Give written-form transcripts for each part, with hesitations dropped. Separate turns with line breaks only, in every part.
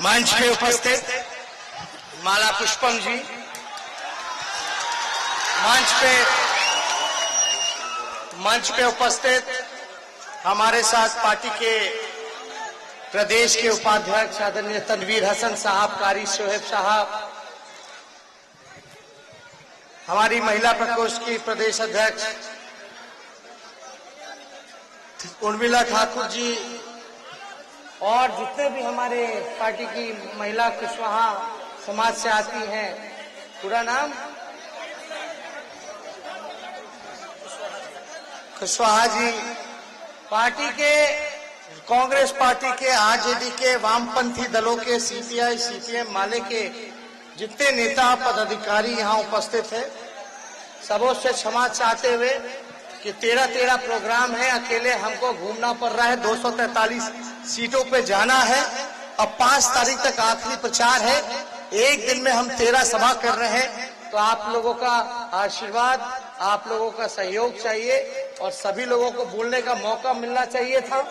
मंच पे उपस्थित माला पुष्पम जी, मंच पे उपस्थित हमारे साथ पार्टी के प्रदेश के उपाध्यक्ष आदरणीय तनवीर हसन साहब, कारी शोएब साहब, हमारी महिला प्रकोष्ठ की प्रदेश अध्यक्ष उर्मिला ठाकुर जी और जितने भी हमारे पार्टी की महिला कुशवाहा समाज से आती हैं, पूरा नाम कुशवाहा जी, पार्टी के कांग्रेस पार्टी के, आरजेडी के, वामपंथी दलों के, सीपीआई, सीपीएम, माले के जितने नेता पदाधिकारी यहाँ उपस्थित है, सबों से क्षमा चाहते हुए कि 13 प्रोग्राम है, अकेले हमको घूमना पड़ रहा है, 243 सीटों पे जाना है। अब 5 तारीख तक आखिरी प्रचार है, एक दिन में हम 13 सभा कर रहे हैं, तो आप लोगों का आशीर्वाद, आप लोगों का सहयोग चाहिए और सभी लोगों को बोलने का मौका मिलना चाहिए था,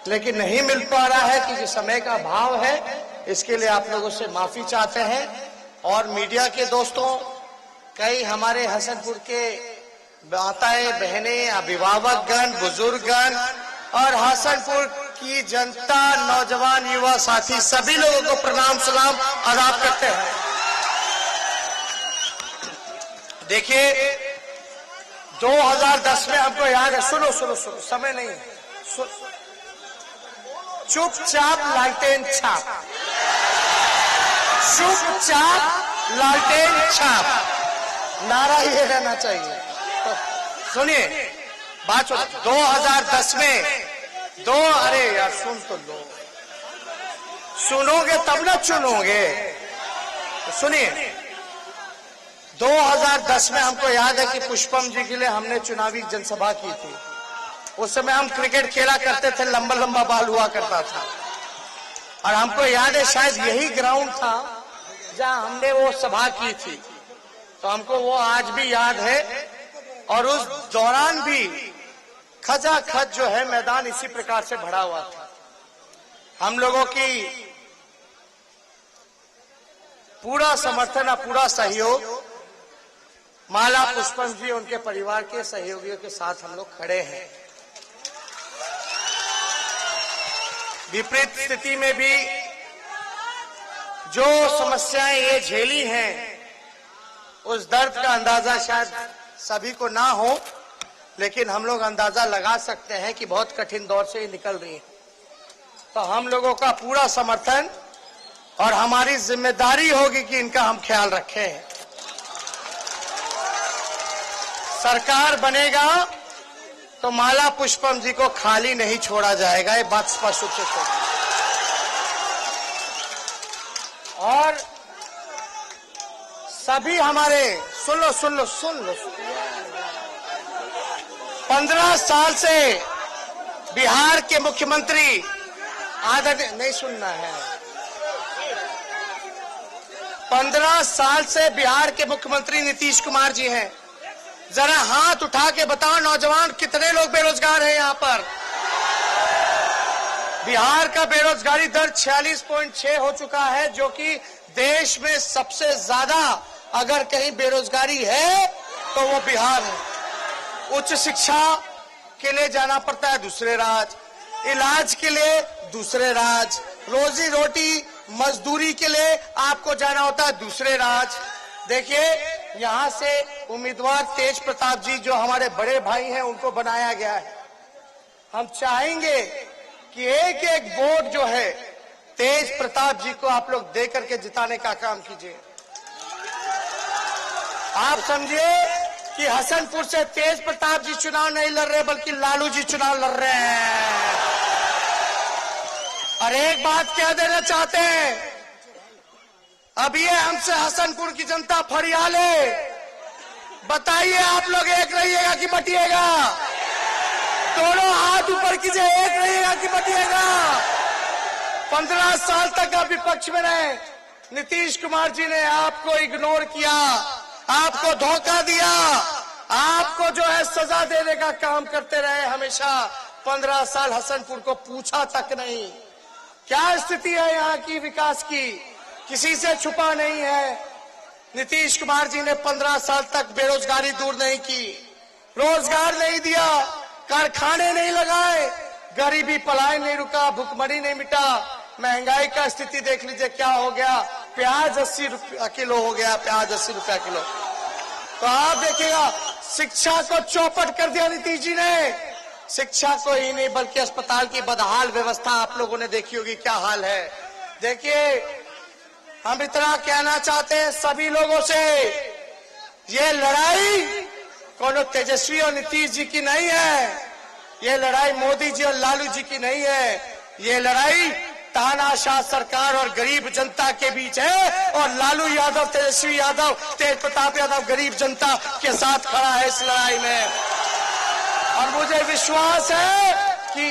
लेकिन नहीं मिल पा रहा है क्योंकि समय का अभाव है। इसके लिए आप लोगों से माफी चाहते हैं। और मीडिया के दोस्तों, कई हमारे हसनपुर के माताएं, बहनें, अभिभावकगण, बुजुर्गगण और हसनपुर की जनता, नौजवान, युवा साथी, सभी लोगों को प्रणाम सलाम आदाब करते हैं। देखिए 2010 में हमको याद है, सुनो समय नहीं, चुपचाप लालटेन छाप, चुपचाप लालटेन छाप, नारा ये रहना चाहिए। तो सुनिए बात, 2010 में अरे यार सुन तो लो, सुनोगे तब ना चुनोगे। तो सुनिए 2010 में हमको याद है कि पुष्पम जी के लिए हमने चुनावी जनसभा की थी। उस समय हम क्रिकेट खेला करते थे, लंबा लंबा बॉल हुआ करता था, और हमको याद है शायद यही ग्राउंड था जहां हमने वो सभा की थी। तो हमको वो आज भी याद है, और उस दौरान भी खचाखच जो है मैदान इसी प्रकार से भरा हुआ था। हम लोगों की पूरा समर्थन और पूरा सहयोग माला पुष्पम जी, उनके परिवार के सहयोगियों के साथ हम लोग खड़े हैं। विपरीत स्थिति में भी जो समस्याएं ये झेली हैं, उस दर्द का अंदाजा शायद सभी को ना हो, लेकिन हम लोग अंदाजा लगा सकते हैं कि बहुत कठिन दौर से ये निकल रही है। तो हम लोगों का पूरा समर्थन और हमारी जिम्मेदारी होगी कि इनका हम ख्याल रखें। सरकार बनेगा तो माला पुष्पम जी को खाली नहीं छोड़ा जाएगा, ये बात स्पष्ट रूप से छोड़ी। और सभी हमारे सुन लो 15 साल से बिहार के मुख्यमंत्री आदरणीय, नहीं सुनना है, 15 साल से बिहार के मुख्यमंत्री नीतीश कुमार जी हैं। जरा हाथ उठा के बताओ नौजवान, कितने लोग बेरोजगार हैं यहाँ पर? बिहार का बेरोजगारी दर 46.6 हो चुका है, जो कि देश में सबसे ज्यादा अगर कहीं बेरोजगारी है तो वो बिहार है। उच्च शिक्षा के लिए जाना पड़ता है दूसरे राज्य, इलाज के लिए दूसरे राज्य, रोजी रोटी मजदूरी के लिए आपको जाना होता है दूसरे राज्य। देखिए यहाँ से उम्मीदवार तेज प्रताप जी, जो हमारे बड़े भाई हैं, उनको बनाया गया है। हम चाहेंगे कि एक एक वोट जो है तेज प्रताप जी को आप लोग दे करके जिताने का काम कीजिए। आप समझिए कि हसनपुर से तेज प्रताप जी चुनाव नहीं लड़ रहे, बल्कि लालू जी चुनाव लड़ रहे हैं। और एक बात कह देना चाहते हैं, अब ये हमसे हसनपुर की जनता फरियाले, बताइए आप लोग एक रहिएगा कि बटिएगा? दोनों हाथ ऊपर कीजिए, एक रहिएगा कि बटिएगा? 15 साल तक आप विपक्ष में रहे, नीतीश कुमार जी ने आपको इग्नोर किया, आपको धोखा दिया, आपको जो है सजा देने का काम करते रहे हमेशा। 15 साल हसनपुर को पूछा तक नहीं। क्या स्थिति है यहाँ की विकास की, किसी से छुपा नहीं है। नीतीश कुमार जी ने 15 साल तक बेरोजगारी दूर नहीं की, रोजगार नहीं दिया, कारखाने नहीं लगाए, गरीबी पलायन नहीं रुका, भुखमरी नहीं मिटा, महंगाई का स्थिति देख लीजिए क्या हो गया, प्याज 80 रुपया किलो हो गया, प्याज 80 रुपया किलो। तो आप देखिएगा, शिक्षा को चौपट कर दिया नीतीश जी ने। शिक्षा को ही नहीं बल्कि अस्पताल की बदहाल व्यवस्था आप लोगों ने देखी होगी क्या हाल है। देखिए, हम इतना कहना चाहते हैं सभी लोगों से, ये लड़ाई कोनो तेजस्वी और नीतीश जी की नहीं है, ये लड़ाई मोदी जी और लालू जी की नहीं है, ये लड़ाई तानाशाह सरकार और गरीब जनता के बीच है। और लालू यादव, तेजस्वी यादव, तेज प्रताप यादव गरीब जनता के साथ खड़ा है इस लड़ाई में। और मुझे विश्वास है कि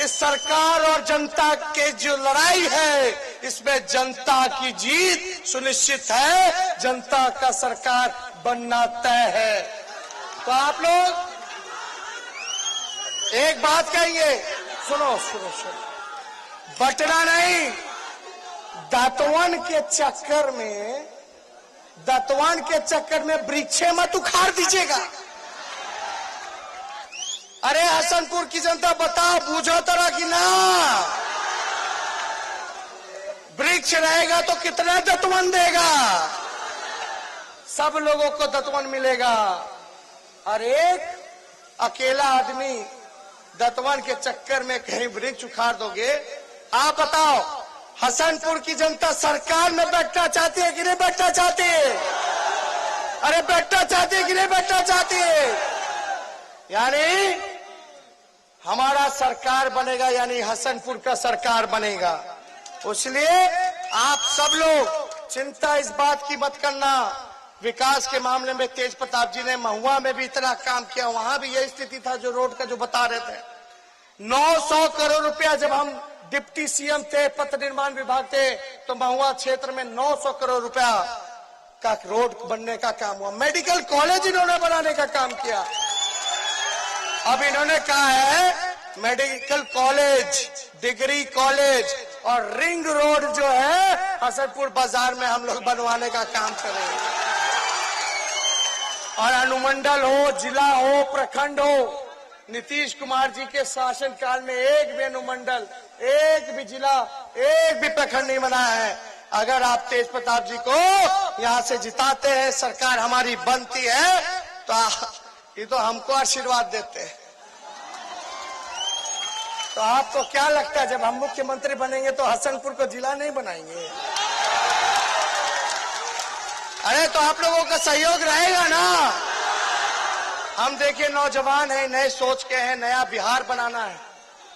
इस सरकार और जनता के जो लड़ाई है, इसमें जनता की जीत सुनिश्चित है, जनता का सरकार बनना तय है। तो आप लोग एक बात कहेंगे, सुनो सुनो सुनो, बटना नहीं, दतवन के चक्कर में वृक्षे मत उखाड़ दीजिएगा। अरे हसनपुर की जनता बताओ, बूझो तरह की ना, वृक्ष रहेगा तो कितना दतवन देगा, सब लोगों को दतवन मिलेगा। और एक अकेला आदमी दतवन के चक्कर में कहीं वृक्ष उखाड़ दोगे। आप बताओ, हसनपुर की जनता सरकार में बैठना चाहती है कि नहीं बैठना चाहती है? अरे बैठना चाहती है कि नहीं बैठना चाहती है? यानी हमारा सरकार बनेगा, यानी हसनपुर का सरकार बनेगा। इसलिए आप सब लोग चिंता इस बात की मत करना। विकास के मामले में तेज प्रताप जी ने महुआ में भी इतना काम किया, वहां भी यही स्थिति था जो रोड का जो बता रहे थे। 900 करोड़ रुपया जब हम डिप्टी सीएम थे, पथ निर्माण विभाग थे, तो महुआ क्षेत्र में 900 करोड़ रुपया का रोड बनने का काम हुआ। मेडिकल कॉलेज इन्होंने बनाने का काम किया। अब इन्होंने कहा है मेडिकल कॉलेज, डिग्री कॉलेज और रिंग रोड जो है हसनपुर बाजार में हम लोग बनवाने का काम करेंगे। और अनुमंडल हो, जिला हो, प्रखंड हो, नीतीश कुमार जी के शासन काल में एक भी अनुमंडल, एक भी जिला, एक भी प्रखंड नहीं बना है। अगर आप तेज प्रताप जी को यहाँ से जिताते हैं, सरकार हमारी बनती है, तो ये तो हमको आशीर्वाद देते हैं। तो आपको क्या लगता है जब हम मुख्यमंत्री बनेंगे तो हसनपुर को जिला नहीं बनाएंगे? अरे तो आप लोगों का सहयोग रहेगा ना। हम देखिए नौजवान हैं, नए सोच के हैं, नया बिहार बनाना है,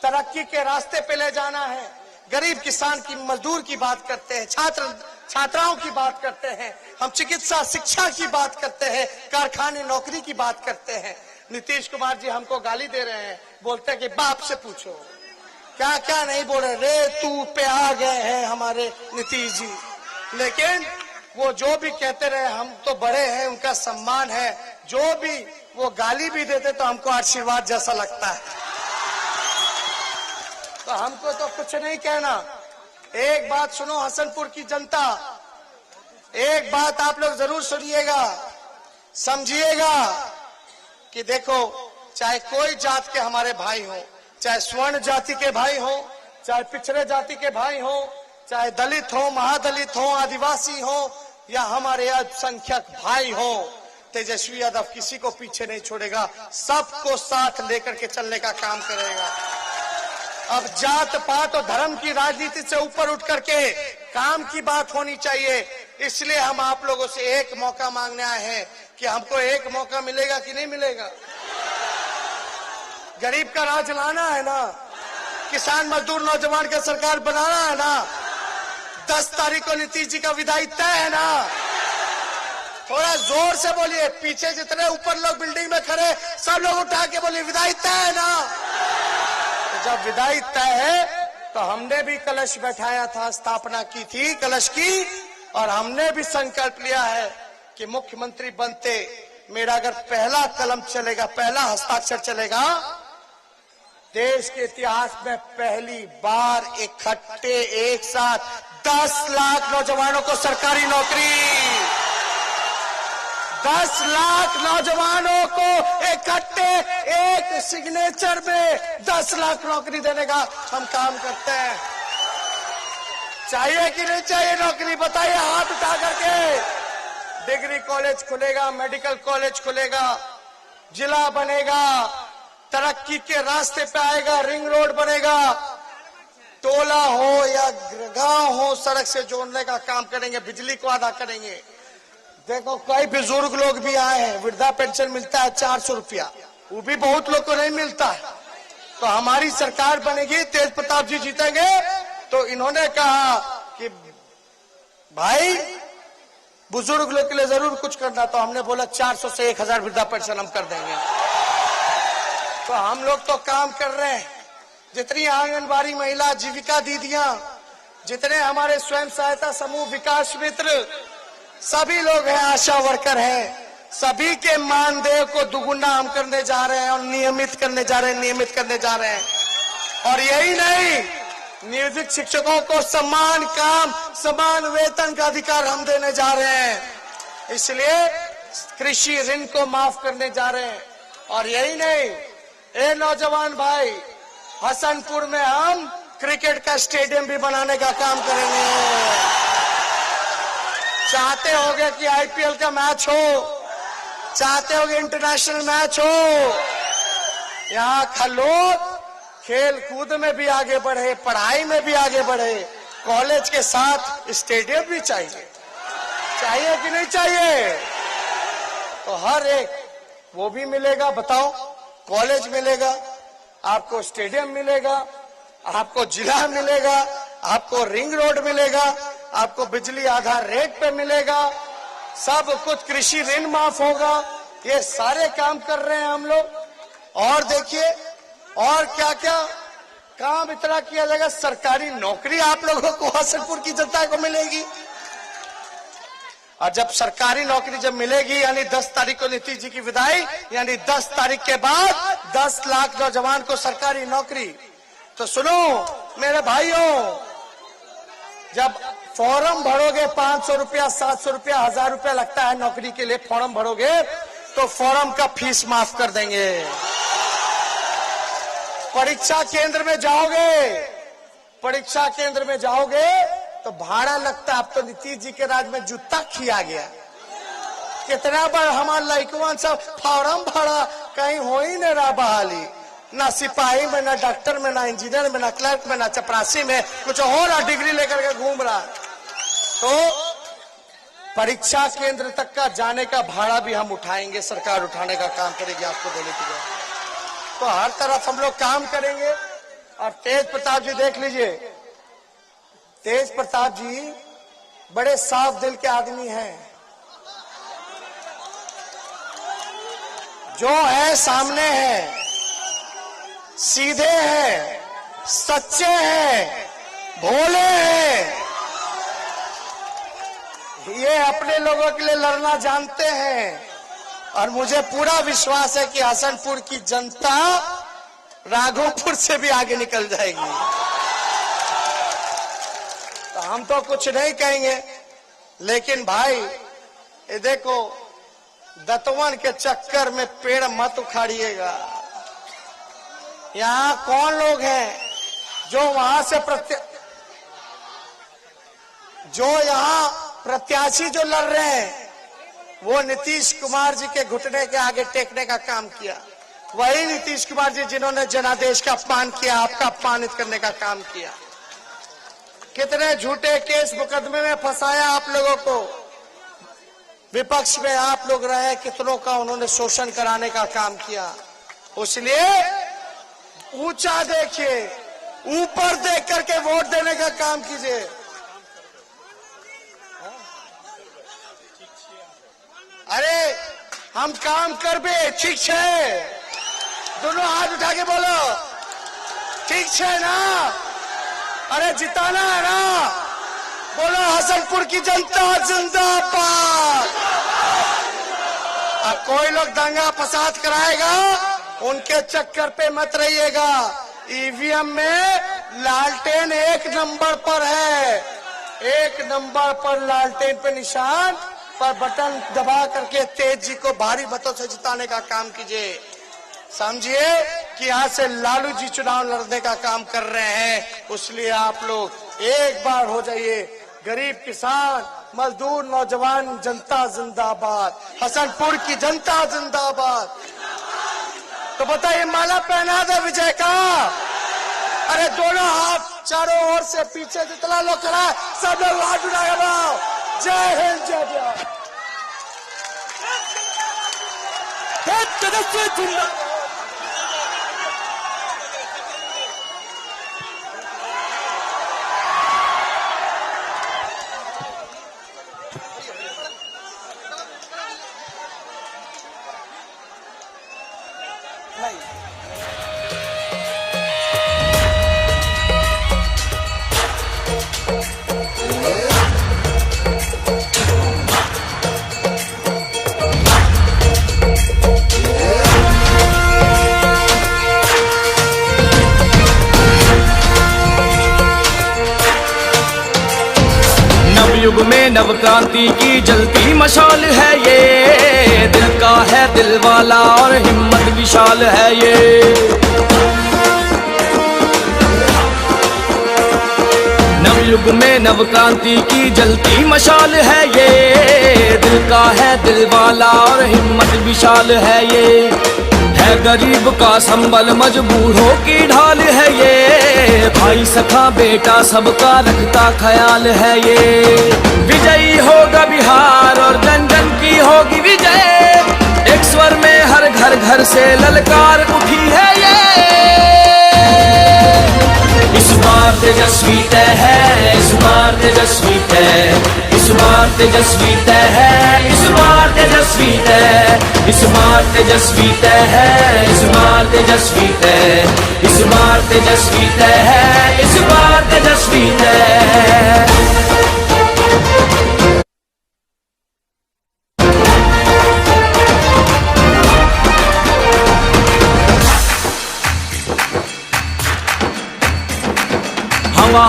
तरक्की के रास्ते पे ले जाना है। गरीब किसान की, मजदूर की बात करते हैं, छात्राओं की बात करते हैं, हम चिकित्सा शिक्षा की बात करते हैं, कारखाने नौकरी की बात करते हैं। नीतीश कुमार जी हमको गाली दे रहे हैं, बोलते हैं कि बाप से पूछो, क्या क्या नहीं बोले, रे तू पे आ गए हैं हमारे नीतीश जी। लेकिन वो जो भी कहते रहे, हम तो बड़े हैं, उनका सम्मान है। जो भी वो गाली भी देते तो हमको आशीर्वाद जैसा लगता है, तो हमको तो कुछ नहीं कहना। एक बात सुनो हसनपुर की जनता, एक बात आप लोग जरूर सुनिएगा, समझिएगा कि देखो, चाहे कोई जात के हमारे भाई हो, चाहे स्वर्ण जाति के भाई हो, चाहे पिछड़े जाति के भाई हो, चाहे दलित हो, महादलित हो, आदिवासी हो या हमारे अल्पसंख्यक भाई हो, तेजस्वी यादव किसी को पीछे नहीं छोड़ेगा, सबको साथ लेकर के चलने का काम करेगा। अब जात पात और धर्म की राजनीति से ऊपर उठ करके काम की बात होनी चाहिए। इसलिए हम आप लोगों से एक मौका मांगने आए हैं कि हमको एक मौका मिलेगा कि नहीं मिलेगा? गरीब का राज लाना है ना, किसान मजदूर नौजवान का सरकार बनाना है ना। 10 तारीख को नीतीश जी का विदाई तय है ना। थोड़ा जोर से बोलिए, पीछे जितने ऊपर लोग बिल्डिंग में खड़े सब लोग उठा के बोलिए विदाई तय है ना। तो जब विदाई तय है तो हमने भी कलश बैठाया था, स्थापना की थी कलश की, और हमने भी संकल्प लिया है कि मुख्यमंत्री बनते मेरा अगर पहला कलम चलेगा, पहला हस्ताक्षर चलेगा, देश के इतिहास में पहली बार इकट्ठे एक साथ 10 लाख नौजवानों को सरकारी नौकरी, 10 लाख नौजवानों को इकट्ठे एक सिग्नेचर में 10 लाख नौकरी देने का हम काम करते हैं। चाहिए कि नहीं चाहिए नौकरी? बताइए हाथ उठा करके। डिग्री कॉलेज खुलेगा, मेडिकल कॉलेज खुलेगा, जिला बनेगा, तरक्की के रास्ते पे आएगा, रिंग रोड बनेगा, टोला हो या गांव हो सड़क से जोड़ने का काम करेंगे, बिजली को अदा करेंगे। देखो कई बुजुर्ग लोग भी आए हैं, वृद्धा पेंशन मिलता है 400 रुपया, वो भी बहुत लोग को नहीं मिलता है। तो हमारी सरकार बनेगी, तेज प्रताप जी जीतेंगे, तो इन्होंने कहा कि भाई बुजुर्ग लोग के लिए जरूर कुछ करना, तो हमने बोला 400 से 1000 वृद्धा पेंशन हम कर देंगे। तो हम लोग तो काम कर रहे हैं। जितनी आंगनबाड़ी महिला जीविका दीदियां, जितने हमारे स्वयं सहायता समूह, विकास मित्र, सभी लोग हैं, आशा वर्कर हैं, सभी के मानदेय को दुगुना हम करने जा रहे हैं और नियमित करने जा रहे हैं। और यही नहीं, नियोजित शिक्षकों को समान काम, समान वेतन का अधिकार हम देने जा रहे हैं। इसलिए कृषि ऋण को माफ करने जा रहे हैं। और यही नहीं, ए नौजवान भाई, हसनपुर में हम क्रिकेट का स्टेडियम भी बनाने का काम करेंगे। चाहते होगे कि आईपीएल का मैच हो, चाहते होगे इंटरनेशनल मैच हो, यहाँ खलोग खेल कूद में भी आगे बढ़े, पढ़ाई में भी आगे बढ़े, कॉलेज के साथ स्टेडियम भी चाहिए कि नहीं चाहिए? तो हर एक वो भी मिलेगा। बताओ, कॉलेज मिलेगा, आपको स्टेडियम मिलेगा, आपको जिला मिलेगा, आपको रिंग रोड मिलेगा, आपको बिजली आधार रेट पे मिलेगा, सब कुछ, कृषि ऋण माफ होगा। ये सारे काम कर रहे हैं हम लोग। और देखिए और क्या क्या काम इतना किया जाएगा। सरकारी नौकरी आप लोगों को, हसनपुर की जनता को मिलेगी। और जब सरकारी नौकरी जब मिलेगी, यानी 10 तारीख को नीतीश जी की विदाई, यानी 10 तारीख के बाद 10 लाख नौजवान को सरकारी नौकरी। तो सुनो मेरे भाइयों, जब फॉर्म भरोगे 500 रुपया, 700 रुपया, 1000 रुपया लगता है नौकरी के लिए, फॉर्म भरोगे तो फॉर्म का फीस माफ कर देंगे। परीक्षा केंद्र में जाओगे तो भाड़ा लगता है। अब तो नीतीश जी के राज में जूता खिया गया। कितना बार हमारे लड़कवन सब फॉर्म भरा, कहीं हो ही नहीं रहा बहाली, ना सिपाही में, ना डॉक्टर में, ना इंजीनियर में, ना क्लर्क में, ना चपरासी में, कुछ हो रहा, डिग्री लेकर के घूम रहा। तो परीक्षा केंद्र तक का जाने का भाड़ा भी हम उठाएंगे, सरकार उठाने का काम करेगी आपको देने के लिए। तो हर तरफ हम लोग काम करेंगे। और तेज प्रताप जी देख लीजिए, तेज प्रताप जी बड़े साफ दिल के आदमी हैं। जो है सामने है, सीधे हैं, सच्चे हैं, भोले हैं। ये अपने लोगों के लिए लड़ना जानते हैं। और मुझे पूरा विश्वास है कि हसनपुर की जनता राघोपुर से भी आगे निकल जाएगी। तो हम तो कुछ नहीं कहेंगे, लेकिन भाई ये देखो, दतवन के चक्कर में पेड़ मत उखाड़िएगा। यहाँ कौन लोग हैं जो वहां से जो यहाँ प्रत्याशी जो लड़ रहे हैं, वो नीतीश कुमार जी के घुटने के आगे टेकने का काम किया। वही नीतीश कुमार जी जिन्होंने जनादेश का अपमान किया, आपका अपमानित करने का काम किया। कितने झूठे केस मुकदमे में फंसाया आप लोगों को। विपक्ष में आप लोग रहे, कितनों का उन्होंने शोषण कराने का काम किया। इसलिए ऊंचा देखिए, ऊपर देख करके वोट देने का काम कीजिए। अरे हम काम करबे, ठीक है? दोनों हाथ उठा के बोलो, ठीक है ना? अरे जिताना है ना? बोलो हसनपुर की जनता जिंदाबाद। अब कोई लोग दंगा फसाद कराएगा उनके चक्कर पे मत रहिएगा। ईवीएम में लालटेन 1 नंबर पर है, 1 नंबर पर लालटेन पे निशान पर बटन दबा करके तेज जी को भारी मतों से जिताने का काम कीजिए। समझिए कि यहाँ से लालू जी चुनाव लड़ने का काम कर रहे हैं, इसलिए आप लोग एक बार हो जाइए। गरीब किसान मजदूर नौजवान जनता जिंदाबाद, हसनपुर की जनता जिंदाबाद। तो बताइए माला पहना दे विजय का। अरे दोनों हाथ चारों ओर से पीछे जितना लोग खड़ा है सब लोग हाथ उठाएगा। जय हिंद जय बिहार।
युग में नवक्रांति की जलती मशाल है ये, दिल का है दिल वाला और हिम्मत विशाल है ये। नवयुग में नवक्रांति की जलती मशाल है ये, दिल का है दिल वाला और हिम्मत विशाल है ये। है गरीब का संबल मजबूरों की ढाल है ये, भाई सखा बेटा सबका रखता ख्याल है ये। विजयी होगा बिहार और जन जन की होगी विजय, एक स्वर में हर घर घर से ललकार उठी है ये। इस बार तेजस्वी तय है, इस बार तेजस्वी तय, इस बार तेजस्वी तय है, इस बार तेजस्वी तय, इस बार तेजस्वी तय है, इस बार तेजस्वी तय, इस बार तेजस्वी तय है, इस बार तेजस्वी तय।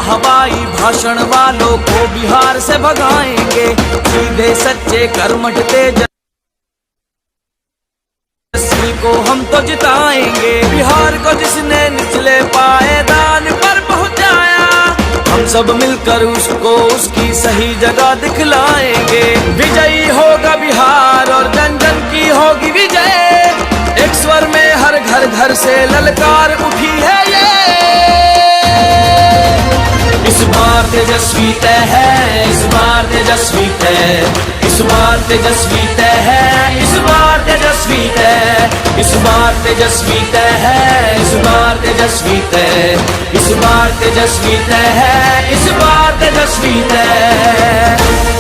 हवाई भाषण वालों को बिहार से भगाएंगे, सीधे सच्चे कर्मठ तेजस्वी को हम तो जिताएंगे। बिहार को जिसने निचले पायदान पर पहुंचाया, हम सब मिलकर उसको उसकी सही जगह दिखलाएंगे। विजयी होगा बिहार और जन जन की होगी विजय, एक स्वर में हर घर घर से ललकार उठी है ये। इस बार तेजस्वी तय है, इस बार तेजस्वी तय, इस बार तेजस्वी तय है, इस बार तेजस्वी तय, इस बार तेजस्वी तय है, इस बार तेजस्वी तय, इस बार तेजस्वी तय है, इस बार तेजस्वी तय।